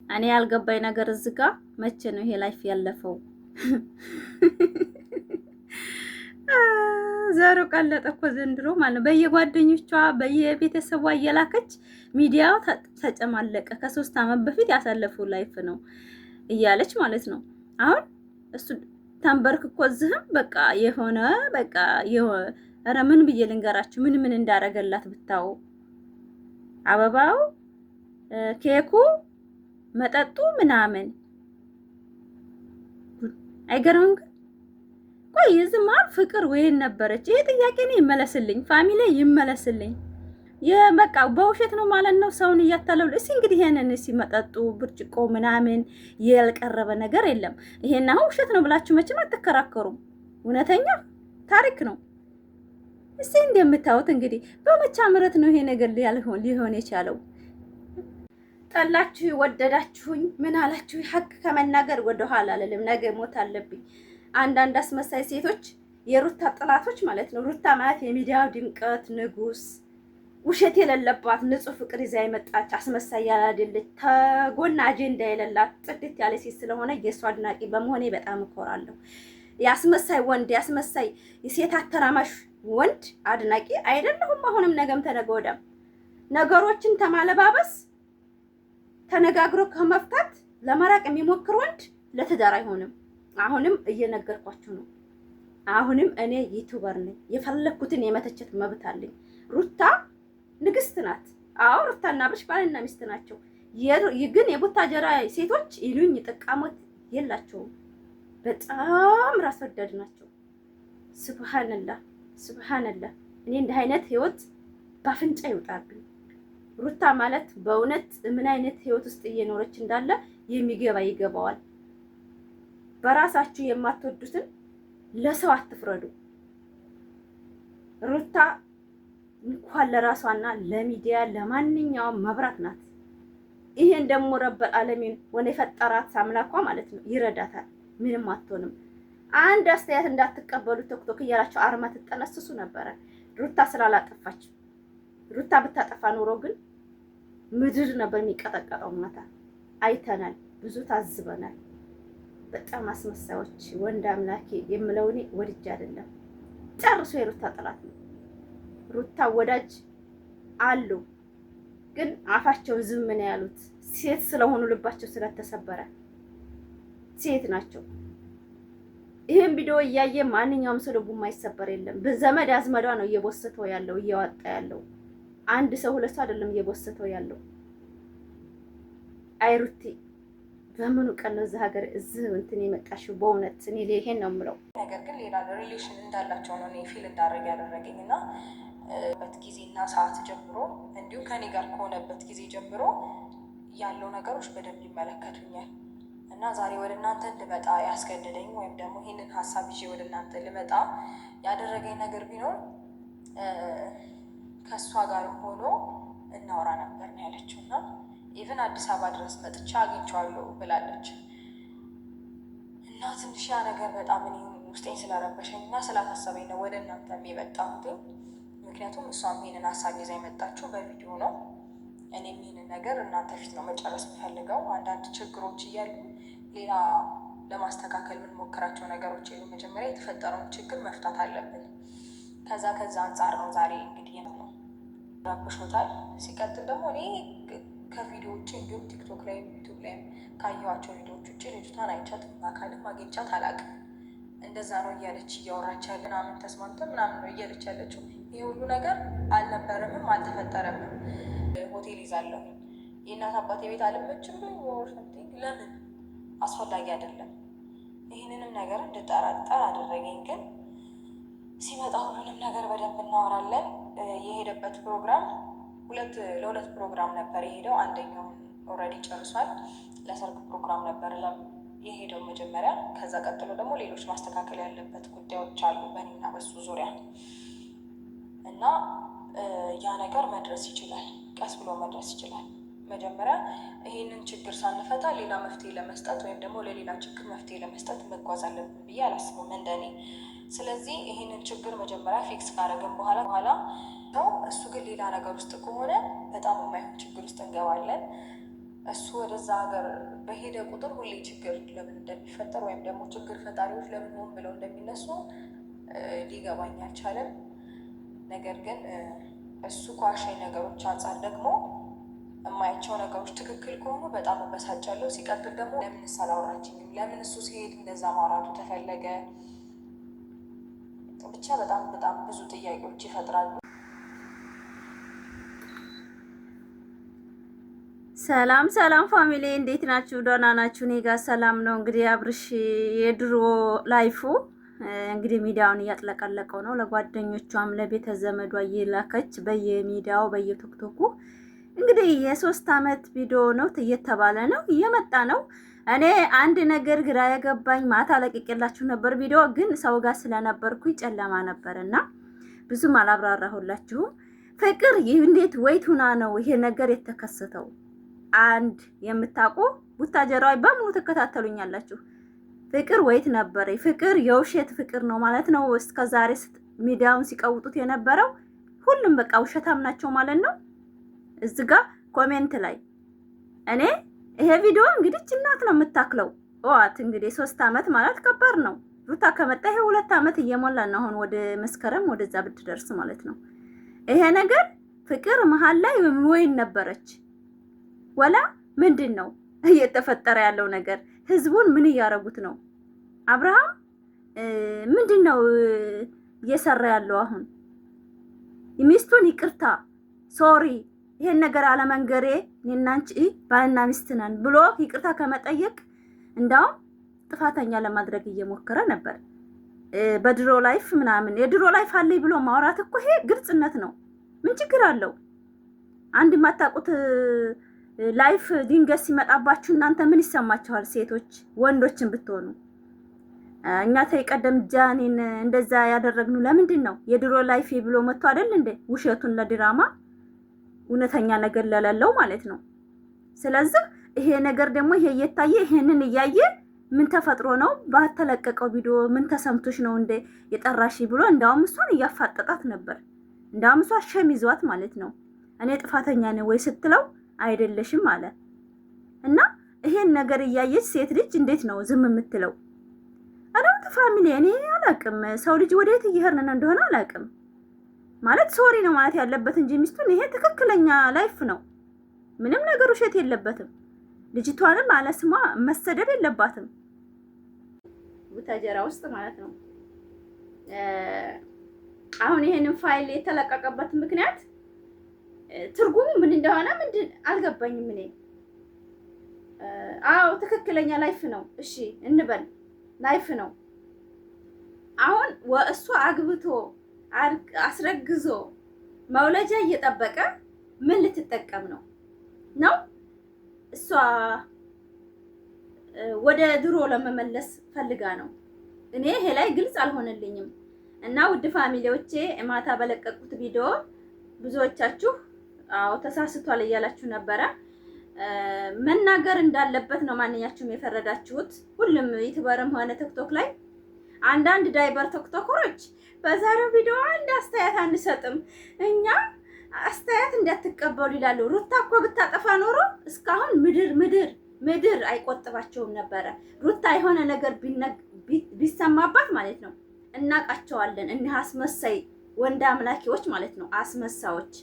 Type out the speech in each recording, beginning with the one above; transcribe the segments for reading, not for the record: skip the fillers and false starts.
እኔ ያልገባኝ ነገር እዚህ ጋር መቼ ነው ይሄ ላይፍ ያለፈው? ዘሩ ቀለጠ እኮ ዘንድሮ ማለት ነው። በየጓደኞቿ በየቤተሰቧ እየላከች ሚዲያው ተጨማለቀ። ከ3 ዓመት በፊት ያሳለፈው ላይፍ ነው እያለች ማለት ነው። አሁን እሱ ተንበርክኮ እዚህም በቃ የሆነ በቃ ኧረ ምን ብዬ ልንገራችሁ? ምን እንዳረገላት ብታው፣ አበባው፣ ኬኩ፣ መጠጡ ምናምን አይገርምም? ቆይ ዝማ ፍቅር ወይን ነበረች? ይሄ ጥያቄ ነው ይመለስልኝ፣ ፋሚሊ ይመለስልኝ። በቃ በውሸት ነው ማለት ነው ሰውን እያታለሉ። እስኪ እንግዲህ ይሄንን እስኪ መጠጡ ብርጭቆ ምናምን ያልቀረበ ነገር የለም። ይሄን አሁን ውሸት ነው ብላችሁ መቼም አትከራከሩም። እውነተኛ ታሪክ ነው። እስኪ እንደምታዩት እንግዲህ በመቻ ምረት ነው ይሄ ነገር ሊሆን የቻለው። ጠላችሁ ወደዳችሁኝ ምን አላችሁ? ሀቅ ከመናገር ወደኋላ አልልም። ነገ ሞት አለብኝ። አንዳንድ አስመሳይ ሴቶች የሩታ ጥላቶች ማለት ነው። ሩታ ማለት የሚዲያው ድምቀት ንጉስ፣ ውሸት የሌለባት ንጹህ ፍቅር ይዛ የመጣች አስመሳይ ያላደለች ተጎን አጀንዳ የሌላት ጥድት ያለ ሴት ስለሆነ የእሷ አድናቂ በመሆኔ በጣም እኮራለሁ። የአስመሳይ ወንድ የአስመሳይ የሴት አተራማሽ ወንድ አድናቂ አይደለሁም። አሁንም ነገም ተነገ ወዲያም ነገሮችን ተማለባበስ ተነጋግሮ ከመፍታት ለመራቅ የሚሞክር ወንድ ለትዳር አይሆንም። አሁንም እየነገርኳችሁ ነው። አሁንም እኔ ዩቲዩበር ነኝ። የፈለኩትን የመተቸት መብት አለኝ። ሩታ ንግስት ናት። አዎ ሩታና አብርሽ ባልና ሚስት ናቸው። ግን የቡታጀራ ሴቶች ይሉኝ ጥቃሞት የላቸውም። በጣም ራስ ወዳድ ናቸው። ሱብሃንአላህ ሱብሃንአላህ። እኔ እንደ አይነት ህይወት ባፍንጫ ይውጣብኝ። ሩታ ማለት በእውነት ምን አይነት ህይወት ውስጥ እየኖረች እንዳለ የሚገባ ይገባዋል። በራሳችሁ የማትወዱትን ለሰው አትፍረዱ። ሩታ እንኳን ለራሷና ለሚዲያ ለማንኛውም መብራት ናት። ይሄን ደግሞ ረበል ዓለሚን ወነ የፈጠራት አምላኳ ማለት ነው ይረዳታል። ምንም አትሆንም። አንድ አስተያየት እንዳትቀበሉ ቶክቶክ እያላችሁ አርማ ትጠነስሱ ነበረ ሩታ ስላላጠፋች። ሩታ ብታጠፋ ኖሮ ግን ምድር ነበር የሚቀጠቀጠው። ማታ አይተናል፣ ብዙ ታዝበናል። በጣም አስመሳዮች ወንድ አምላኬ የምለው እኔ ወድጄ አይደለም። ጨርሶ የሩታ ጠላት ነው። ሩታ ወዳጅ አሉ፣ ግን አፋቸው ዝም ነው ያሉት። ሴት ስለሆኑ ልባቸው ስለተሰበረ ሴት ናቸው። ይሄን ቪዲዮ እያየ ማንኛውም ሰው ልቡ የማይሰበር የለም። በዘመድ አዝመዷ ነው እየቦሰተው ያለው እያወጣ ያለው። አንድ ሰው ሁለት ሰው አይደለም እየቦሰተው ያለው። አይሩቲ በምኑ ቀን ነው እዚህ ሀገር እዚህ እንትን የመጣሽው? በእውነት እኔ ይሄን ነው የምለው። ነገር ግን ሌላ ሪሌሽን እንዳላቸው ነው እኔ ፊል እንዳደረግ ያደረገኝ እና በት ጊዜና ሰዓት ጀምሮ እንዲሁም ከኔ ጋር ከሆነበት ጊዜ ጀምሮ ያለው ነገሮች በደንብ ይመለከቱኛል እና ዛሬ ወደ እናንተ እንድመጣ ያስገደደኝ ወይም ደግሞ ይህንን ሀሳብ ይዤ ወደ እናንተ ልመጣ ያደረገኝ ነገር ቢኖር ከእሷ ጋር ሆኖ እናወራ ነበር ነው ያለችው እና ኢቨን አዲስ አበባ ድረስ መጥቻ አግኝቼዋለሁ ብላለች እና ትንሽ ያ ነገር በጣም እኔ ውስጤን ስለረበሸኝ እና ስላሳሰበኝ ነው ወደ እናንተ የመጣሁት። ምክንያቱም እሷም ይሄንን ሀሳብ ይዛ የመጣችው በቪዲዮ ነው። እኔም ይሄንን ነገር እናንተ ፊት ነው መጨረስ የምፈልገው። አንዳንድ ችግሮች እያሉ ሌላ ለማስተካከል የምንሞክራቸው ነገሮች የሉ። መጀመሪያ የተፈጠረውን ችግር መፍታት አለብን። ከዛ አንጻር ነው ዛሬ እንግዲህ ነው ረብሾታል። ሲቀጥል ደግሞ እኔ ከቪዲዮ ውጭ እንዲሁም ቲክቶክ ላይ ዩቱብ ላይ ካየኋቸው ቪዲዮዎች ውጭ ልጅቷን አይቻት በአካልም አግኝቻት አላውቅም። እንደዛ ነው እያለች እያወራች ያለ ምናምን ተስማምተን ምናምን ነው እያለች ያለችው። ይህ ሁሉ ነገር አልነበረምም አልተፈጠረምም። ሆቴል ይዛለሁ የእናት አባቴ ቤት አልመችም ለምን አስፈላጊ አይደለም። ይህንንም ነገር እንድጠራጠር አደረገኝ። ግን ሲመጣ ሁሉንም ነገር በደንብ እናወራለን። የሄደበት ፕሮግራም ለሁለት ፕሮግራም ነበር የሄደው። አንደኛውን ኦልሬዲ ጨርሷል። ለሰርግ ፕሮግራም ነበር የሄደው መጀመሪያ። ከዛ ቀጥሎ ደግሞ ሌሎች ማስተካከል ያለበት ጉዳዮች አሉ በእኔና በሱ ዙሪያ እና ያ ነገር መድረስ ይችላል፣ ቀስ ብሎ መድረስ ይችላል። መጀመሪያ ይሄንን ችግር ሳንፈታ ሌላ መፍትሄ ለመስጠት ወይም ደግሞ ለሌላ ችግር መፍትሄ ለመስጠት መጓዝ አለብን ብዬ አላስብም እንደኔ። ስለዚህ ይሄንን ችግር መጀመሪያ ፊክስ ካደረግን በኋላ ነው። እሱ ግን ሌላ ነገር ውስጥ ከሆነ በጣም የማይሆን ችግር ውስጥ እንገባለን። እሱ ወደዛ ሀገር በሄደ ቁጥር ሁሌ ችግር ለምን እንደሚፈጠር ወይም ደግሞ ችግር ፈጣሪዎች ለምን ሆን ብለው እንደሚነሱ ሊገባኝ አልቻለም። ነገር ግን እሱ ከዋሻኝ ነገሮች አንጻር ደግሞ የማያቸው ነገሮች ትክክል ከሆኑ በጣም እበሳጫለሁ። ሲቀጥል ደግሞ ለምን አላወራችኝም? ለምን እሱ ሲሄድ እንደዛ ማውራቱ ተፈለገ? ብቻ በጣም በጣም ብዙ ጥያቄዎች ይፈጥራሉ። ሰላም ሰላም ፋሚሊ እንዴት ናችሁ? ደህና ናችሁ? እኔ ጋር ሰላም ነው። እንግዲህ አብርሽ የድሮ ላይፉ እንግዲህ ሚዲያውን እያጥለቀለቀው ነው። ለጓደኞቿም ለቤተ ዘመዷ እየላከች በየሚዲያው በየቲክቶኩ እንግዲህ የ3 ዓመት ቪዲዮ ነው እየተባለ ነው እየመጣ ነው። እኔ አንድ ነገር ግራ ያገባኝ ማታ ለቅቄላችሁ ነበር ቪዲዮ፣ ግን ሰው ጋር ስለነበርኩኝ ጨለማ ነበርና ብዙም አላብራራሁላችሁም። ፍቅር እንዴት ወይት ሁና ነው ይሄ ነገር የተከሰተው? አንድ የምታውቁ ቡታጀራዊ በሙሉ ትከታተሉኛላችሁ። ፍቅር ወይት ነበር? ፍቅር የውሸት ፍቅር ነው ማለት ነው። እስከዛሬ ሚዲያውን ሲቀውጡት የነበረው ሁሉም በቃ ውሸታም ናቸው ማለት ነው። እዚህ ጋር ኮሜንት ላይ እኔ ይሄ ቪዲዮ እንግዲህ እናት ነው የምታክለው ዋት እንግዲህ 3 ዓመት ማለት ከባድ ነው። ሩታ ከመጣ ይሄ 2 ዓመት እየሞላን አሁን ወደ መስከረም ወደዛ ብትደርስ ማለት ነው። ይሄ ነገር ፍቅር መሀል ላይ ወይን ነበረች ወላ ምንድን ነው እየተፈጠረ ያለው ነገር? ህዝቡን ምን እያረጉት ነው? አብርሃም ምንድን ነው እየሰራ ያለው? አሁን ሚስቱን ይቅርታ ሶሪ ይሄን ነገር አለመንገሬ እኔና አንቺ ባልና ሚስት ነን ብሎ ይቅርታ ከመጠየቅ እንዳውም ጥፋተኛ ለማድረግ እየሞከረ ነበር። በድሮ ላይፍ ምናምን የድሮ ላይፍ አለኝ ብሎ ማውራት እኮ ይሄ ግልጽነት ነው። ምን ችግር አለው? አንድ የማታውቁት ላይፍ ድንገት ሲመጣባችሁ እናንተ ምን ይሰማችኋል? ሴቶች ወንዶችን ብትሆኑ እኛ ተይቀደም ጃኒን እንደዛ ያደረግነው ለምንድን ነው? የድሮ ላይፍ ብሎ መጥቶ አይደል እንዴ? ውሸቱን ለድራማ እውነተኛ ነገር ለሌለው ማለት ነው። ስለዚህ ይሄ ነገር ደግሞ ይሄ እየታየ ይሄንን እያየ ምን ተፈጥሮ ነው? ባተለቀቀው ቪዲዮ ምን ተሰምቶሽ ነው እንደ የጠራሽ ብሎ እንዳውም እሷን እያፋጠጣት ነበር። እንዳውም እሷ ሸም ይዟት ማለት ነው። እኔ ጥፋተኛ ነኝ ወይ ስትለው አይደለሽም አለ እና ይሄን ነገር እያየች ሴት ልጅ እንዴት ነው ዝም የምትለው? አዳምጥ ፋሚሊ፣ እኔ አላቅም ሰው ልጅ ወዴት እየሄድን እንደሆነ አላቅም። ማለት ሶሪ ነው ማለት ያለበት እንጂ ሚስቱን ይሄ ትክክለኛ ላይፍ ነው። ምንም ነገር ውሸት የለበትም። ልጅቷንም አለስማ መሰደብ የለባትም። ቡታጀራ ውስጥ ማለት ነው። አሁን ይሄንን ፋይል የተለቀቀበት ምክንያት ትርጉሙ ምን እንደሆነ አልገባኝም እኔ። አዎ ትክክለኛ ላይፍ ነው እሺ እንበል ላይፍ ነው። አሁን እሷ አግብቶ አስረግዞ መውለጃ እየጠበቀ ምን ልትጠቀም ነው? እሷ ወደ ድሮ ለመመለስ ፈልጋ ነው። እኔ ይሄ ላይ ግልጽ አልሆነልኝም። እና ውድ ፋሚሊዎቼ ማታ በለቀቁት ቪዲዮ ብዙዎቻችሁ አዎ ተሳስቷል እያላችሁ ነበረ። መናገር እንዳለበት ነው ማንኛችሁም የፈረዳችሁት። ሁሉም ዩቲዩበርም ሆነ ቲክቶክ ላይ አንዳንድ ዳይበር ቲክቶከሮች በዛሬው ቪዲዮ አንድ አስተያየት አንሰጥም እኛ አስተያየት እንዳትቀበሉ ይላሉ። ሩታ እኮ ብታጠፋ ኖሮ እስካሁን ምድር አይቆጥባቸውም ነበረ። ሩታ የሆነ ነገር ቢሰማባት ማለት ነው እናቃቸዋለን። እኒህ አስመሳይ ወንድ አምላኪዎች ማለት ነው አስመሳዮች።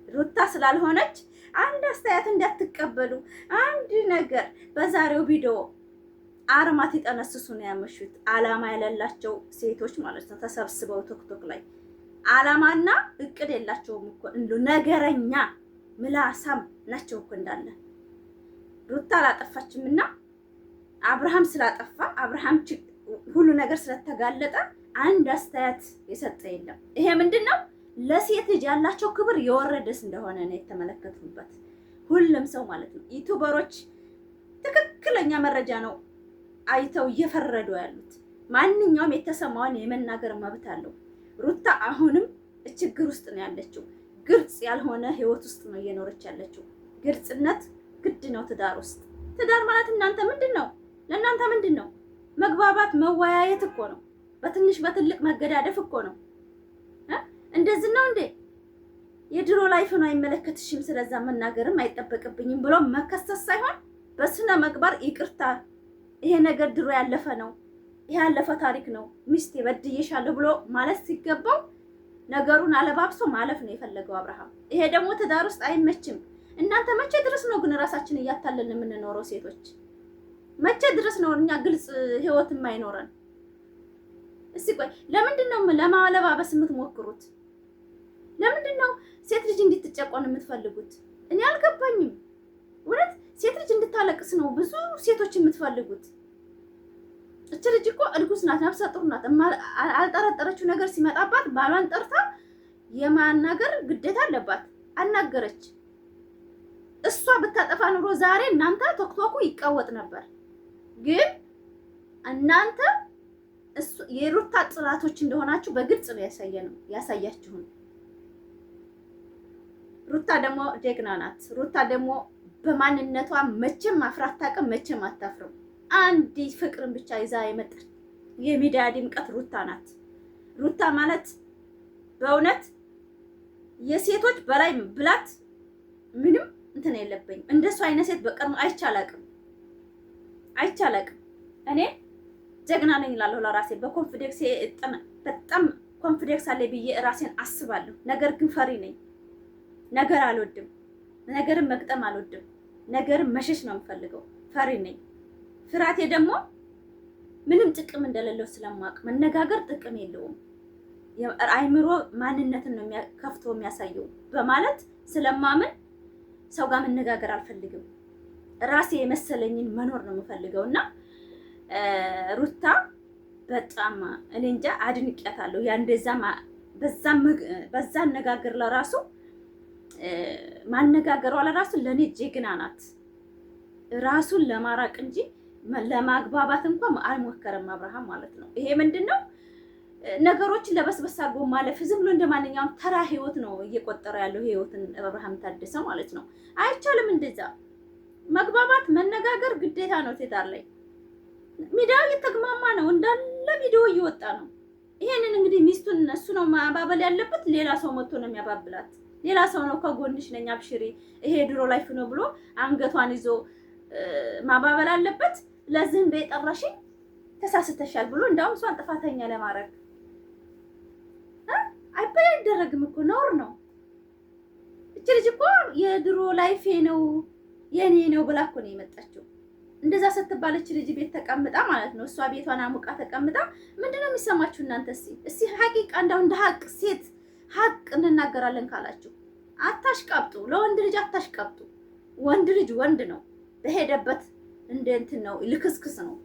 ሩታ ስላልሆነች አንድ አስተያየት እንዳትቀበሉ። አንድ ነገር በዛሬው ቪዲዮ አርማት ይጠነስሱ ነው ያመሹት። አላማ የሌላቸው ሴቶች ማለት ነው ተሰብስበው ቲክቶክ ላይ አላማና እቅድ የላቸውም እኮ እንዶ ነገረኛ ምላሳም ናቸው እኮ እንዳለ። ሩታ አላጠፋችምና አብርሃም ስላጠፋ አብርሃም ሁሉ ነገር ስለተጋለጠ አንድ አስተያየት የሰጠ የለም። ይሄ ምንድነው? ለሴት ልጅ ያላቸው ክብር የወረደስ እንደሆነ ነው የተመለከቱበት ሁሉም ሰው ማለት ነው። ዩቲዩበሮች ትክክለኛ መረጃ ነው አይተው እየፈረዱ ያሉት። ማንኛውም የተሰማውን የመናገር መብት አለው። ሩታ አሁንም ችግር ውስጥ ነው ያለችው። ግልጽ ያልሆነ ህይወት ውስጥ ነው እየኖረች ያለችው። ግልጽነት ግድ ነው ትዳር ውስጥ። ትዳር ማለት እናንተ ምንድነው? ለእናንተ ምንድነው? መግባባት መወያየት እኮ ነው። በትንሽ በትልቅ መገዳደፍ እኮ ነው። እንደዚህ ነው እንዴ? የድሮ ላይፍን አይመለከትሽም፣ ስለዛ መናገርም አይጠበቅብኝም ብሎ መከሰስ ሳይሆን በስነ ምግባር ይቅርታ፣ ይሄ ነገር ድሮ ያለፈ ነው፣ ይሄ ያለፈ ታሪክ ነው፣ ሚስቴ በድዬሻለሁ ብሎ ማለት ሲገባው ነገሩን አለባብሶ ማለፍ ነው የፈለገው አብርሃም። ይሄ ደግሞ ትዳር ውስጥ አይመችም። እናንተ መቼ ድረስ ነው ግን ራሳችን እያታለን የምንኖረው ሴቶች? መቼ ድረስ ነው እኛ ግልጽ ህይወት የማይኖረን? እስቲ ቆይ ለምንድን ነው ለማለባበስ የምትሞክሩት? ለምንድን ነው ሴት ልጅ እንድትጨቆን የምትፈልጉት? እኔ አልገባኝም። እውነት ሴት ልጅ እንድታለቅስ ነው ብዙ ሴቶች የምትፈልጉት? እች ልጅ እኮ እርጉዝ ናት፣ ነፍሰ ጡር ናት። አልጠረጠረችው ነገር ሲመጣባት ባሏን ጠርታ የማናገር ግዴታ አለባት። አናገረች። እሷ ብታጠፋ ኑሮ ዛሬ እናንተ ቶክቶኩ ይቀወጥ ነበር። ግን እናንተ የሩታ ጥላቶች እንደሆናችሁ በግልጽ ነው ያሳያችሁን። ሩታ ደግሞ ጀግና ናት። ሩታ ደግሞ በማንነቷ መቼም ማፍራት ታውቅም፣ መቼም አታፍርም። አንድ ፍቅርን ብቻ ይዛ የመጣች የሚዲያ ድምቀት ሩታ ናት። ሩታ ማለት በእውነት የሴቶች በላይ ብላት ምንም እንትን የለብኝም። እንደሱ አይነት ሴት በቀርሙ አይቻላቅም። እኔ ጀግና ነኝ እላለሁ ለራሴ በኮንፊደንስ በጣም ኮንፊደንስ አለኝ ብዬ ራሴን አስባለሁ። ነገር ግን ፈሪ ነኝ። ነገር አልወድም። ነገርን መግጠም አልወድም። ነገርን መሸሽ ነው የምፈልገው። ፈሪ ነኝ። ፍራቴ ደግሞ ምንም ጥቅም እንደሌለው ስለማውቅ መነጋገር ጥቅም የለውም፣ አይምሮ ማንነትን ነው ከፍቶ የሚያሳየው በማለት ስለማምን ሰው ጋር መነጋገር አልፈልግም። ራሴ የመሰለኝን መኖር ነው የምፈልገው እና ሩታ በጣም እኔ እንጃ አድንቄያታለሁ። በዛ አነጋገር ለራሱ ማነጋገሯ ለራሱ ለኔ ጀግና ናት። ራሱን ለማራቅ እንጂ ለማግባባት እንኳን አልሞከረም አብርሃም ማለት ነው። ይሄ ምንድነው ነገሮችን ለበስበስ አድርጎ ማለፍ፣ ዝም ብሎ እንደማንኛውም ተራ ህይወት ነው እየቆጠረ ያለው ህይወትን አብርሃም ታደሰ ማለት ነው። አይቻልም እንደዛ። መግባባት መነጋገር ግዴታ ነው። ትዳር ላይ ሚዲያው እየተግማማ ነው፣ እንዳለ ቪዲዮ እየወጣ ነው። ይሄንን እንግዲህ ሚስቱን እሱ ነው ማባበል ያለበት፣ ሌላ ሰው መጥቶ ነው የሚያባብላት። ሌላ ሰው ነው ከጎንሽ ነኝ አብሽሪ ይሄ ድሮ ላይፍ ነው ብሎ አንገቷን ይዞ ማባበል አለበት። ለዚህም በጠራሽኝ ተሳስተሻል ብሎ እንዳውም እሷን ጥፋተኛ ለማድረግ አይደረግም እኮ ነውር ነው። እቺ ልጅ እኮ የድሮ ላይፌ ነው የኔ ነው ብላ እኮ ነው የመጣችው። እንደዛ ስትባል እቺ ልጅ ቤት ተቀምጣ ማለት ነው እሷ ቤቷን አሙቃ ተቀምጣ ምንድነው የሚሰማችሁ እናንተ? እስቲ ሐቂቃ እንዳው እንደ ሐቅ ሴት ሐቅ እንናገራለን ካላችሁ አታሽቃብጡ። ለወንድ ልጅ አታሽቃብጡ። ወንድ ልጅ ወንድ ነው፣ በሄደበት እንደ እንትን ነው፣ ልክስክስ ነው።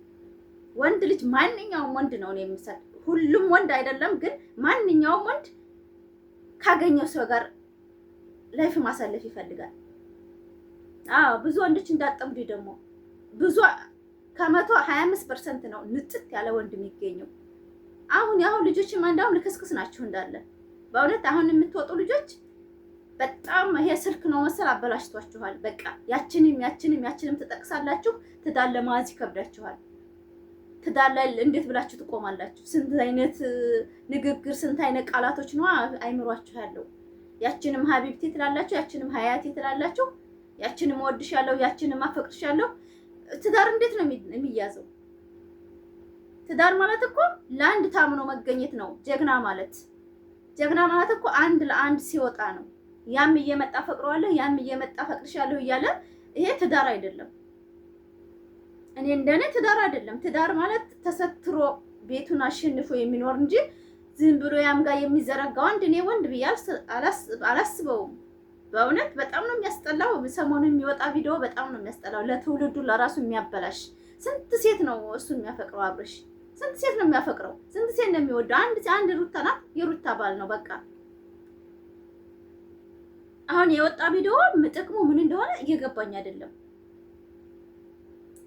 ወንድ ልጅ ማንኛውም ወንድ ነው ነው የሚሰጥ። ሁሉም ወንድ አይደለም ግን ማንኛውም ወንድ ካገኘው ሰው ጋር ላይፍ ማሳለፍ ይፈልጋል። ብዙ ወንዶች እንዳጠምዱ ደግሞ ብዙ ከመቶ 25% ነው ንጥት ያለ ወንድ የሚገኘው። አሁን ልጆችም አንዳውም ልክስክስ ናችሁ እንዳለ። በእውነት አሁን የምትወጡ ልጆች በጣም ይሄ ስልክ ነው መሰል አበላሽቷችኋል። በቃ ያችንም ትጠቅሳላችሁ። ትዳር ለማዝ ይከብዳችኋል። ትዳር ላይ እንዴት ብላችሁ ትቆማላችሁ? ስንት አይነት ንግግር፣ ስንት አይነት ቃላቶች ነው አይምሯችሁ ያለው። ያችንም ሀቢብቲ ትላላችሁ፣ ያችንም ሀያቲ ትላላችሁ፣ ያችንም ወድሻለሁ፣ ያችንም አፈቅርሻለሁ። ትዳር እንዴት ነው የሚያዘው? ትዳር ማለት እኮ ለአንድ ታምኖ መገኘት ነው። ጀግና ማለት እኮ አንድ ለአንድ ሲወጣ ነው። ያም እየመጣ ፈቅረዋለሁ፣ ያም እየመጣ ፈቅርሻለሁ እያለ ይሄ ትዳር አይደለም። እኔ እንደኔ ትዳር አይደለም። ትዳር ማለት ተሰትሮ ቤቱን አሸንፎ የሚኖር እንጂ ዝም ብሎ ያም ጋር የሚዘረጋው አንድ እኔ ወንድ ብዬ አላስበውም። በእውነት በጣም ነው የሚያስጠላው። ሰሞኑን የሚወጣ ቪዲዮ በጣም ነው የሚያስጠላው። ለትውልዱ ለራሱ የሚያበላሽ። ስንት ሴት ነው እሱን የሚያፈቅረው አብርሽ? ስንት ሴት ነው የሚያፈቅረው? ስንት ሴት ነው የሚወደው? አንድ ሩታ ናት፣ የሩታ ባል ነው በቃ። አሁን የወጣ ቪዲዮ ጥቅሙ ምን እንደሆነ እየገባኝ አይደለም።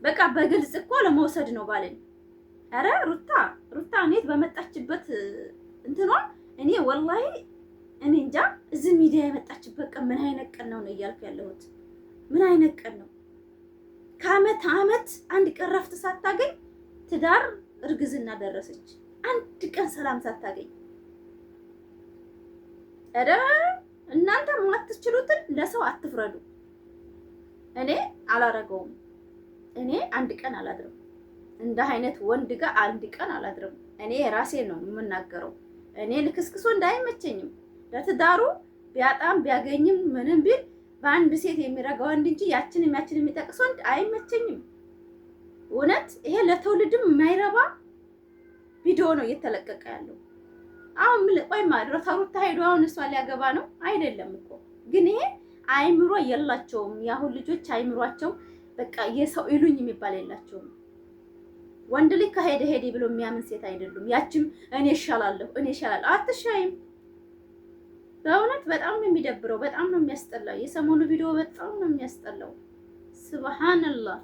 በቃ በግልጽ እኮ ለመውሰድ ነው ባልን። አረ ሩታ እኔት በመጣችበት እንትኗ እኔ ወላሂ እኔ እንጃ እዚህ ሚዲያ የመጣችበት ቀን ምን አይነት ቀን ነው እያልኩ ያለሁት። ምን አይነት ቀን ነው? ከአመት አንድ ቀን ረፍት ሳታገኝ ትዳር እርግዝና ደረሰች። አንድ ቀን ሰላም ሳታገኝ እናንተ የማትችሉትን ለሰው አትፍረዱ። እኔ አላረገውም። እኔ አንድ ቀን አላድርም እንደ አይነት ወንድ ጋር አንድ ቀን አላድርም። እኔ ራሴ ነው የምናገረው። እኔ ልክስክሶ እንዳይመቸኝም ለትዳሩ ቢያጣም ቢያገኝም ምንም ቢል በአንድ ሴት የሚረጋ ወንድ እንጂ ያችን የሚጠቅስ ወንድ አይመቸኝም። እውነት ይሄ ለትውልድም የማይረባ ቪዲዮ ነው እየተለቀቀ ያለው። አሁን ቆይ ማድረው ተሩታ ሄዶ አሁን እሷ ሊያገባ ነው አይደለም እኮ ግን ይሄ አይምሮ የላቸውም። የአሁን ልጆች አይምሯቸው በቃ የሰው ይሉኝ የሚባል የላቸውም። ወንድ ልጅ ከሄደ ሄደ ብሎ የሚያምን ሴት አይደሉም። ያችም እኔ እሻላለሁ አትሻይም። በእውነት በጣም ነው የሚደብረው፣ በጣም ነው የሚያስጠላው። የሰሞኑ ቪዲዮ በጣም ነው የሚያስጠላው። ሱብሃንአላህ